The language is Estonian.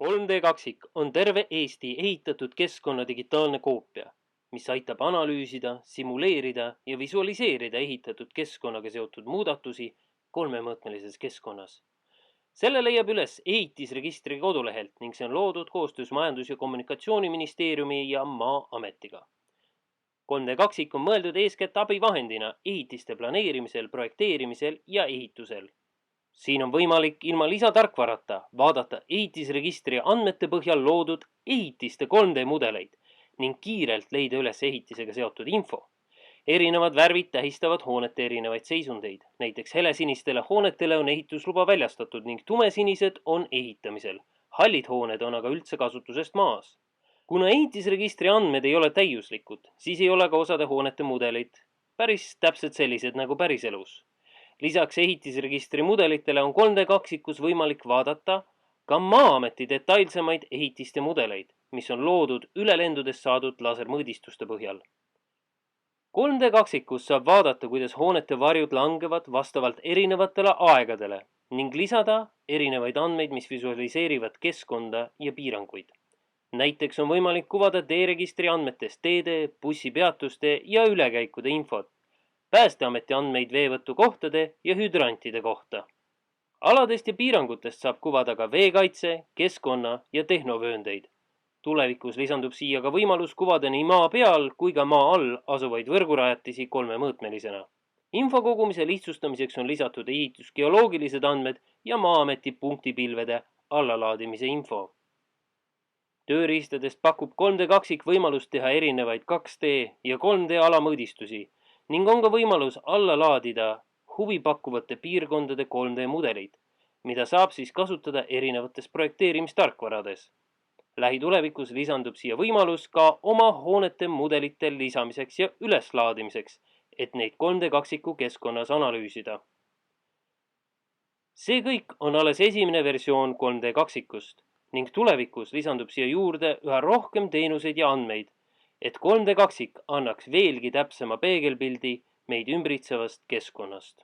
3D kaksik on terve Eesti ehitatud keskkonna digitaalne koopia, mis aitab analüüsida, simuleerida ja visualiseerida ehitatud keskkonnaga seotud muudatusi kolmemõõtmelises keskkonnas. Selle leiab üles ehitisregistri kodulehelt ning see on loodud koostöös Majandus- ja Kommunikatsiooniministeeriumi ja Maa-ametiga. 3D kaksik on mõeldud eeskätt abivahendina ehitiste planeerimisel, projekteerimisel ja ehitusel. Siin on võimalik ilma lisatarkvarata vaadata ehitisregistri andmete põhjal loodud ehitiste 3D mudeleid ning kiirelt leida üles ehitisega seotud info. Erinevad värvid tähistavad hoonete erinevaid seisundeid. Näiteks helesinistele hoonetele on ehitusluba väljastatud ning tumesinised on ehitamisel. Hallid hooned on aga üldse kasutusest maas. Kuna ehitisregistri andmed ei ole täiuslikud, siis ei ole ka osade hoonete mudelid päris täpselt sellised nagu päriselus. Lisaks ehitisregistri mudelitele on 3D kaksikus võimalik vaadata ka Maa-ameti detailsemaid ehitiste mudeleid, mis on loodud ülelendudest saadud lasermõõdistuste põhjal. 3D kaksikus saab vaadata, kuidas hoonete varjud langevad vastavalt erinevatele aegadele ning lisada erinevaid andmeid, mis visualiseerivad keskkonda ja piiranguid. Näiteks on võimalik kuvada teeregistri andmetest teede, bussipeatuste ja ülekäikude infot, Päästeameti andmeid veevõtukohtade ja hüdrantide kohta. Aladest ja piirangutest saab kuvada ka veekaitse, keskkonna ja tehnovööndeid. Tulevikus lisandub siia ka võimalus kuvada nii maa peal kui ka maa all asuvaid võrgurajatisi kolmemõõtmelisena. Info kogumise lihtsustamiseks on lisatud ehitusgeoloogilised andmed ja Maa-ameti punktipilvede allalaadimise info. Tööriistadest pakub 3D kaksik võimalust teha erinevaid 2D ja 3D alamõõdistusi ning on ka võimalus alla laadida huvipakkuvate piirkondade 3D mudelid, mida saab siis kasutada erinevates projekteerimistarkvarades. Lähitulevikus lisandub siia võimalus ka oma hoonete mudelite lisamiseks ja üleslaadimiseks, et neid 3D kaksiku keskkonnas analüüsida. See kõik on alles esimene versioon 3D kaksikust ning tulevikus lisandub siia juurde üha rohkem teenuseid ja andmeid, et 3D kaksik annaks veelgi täpsema peegelpildi meid ümbritsevast keskkonnast.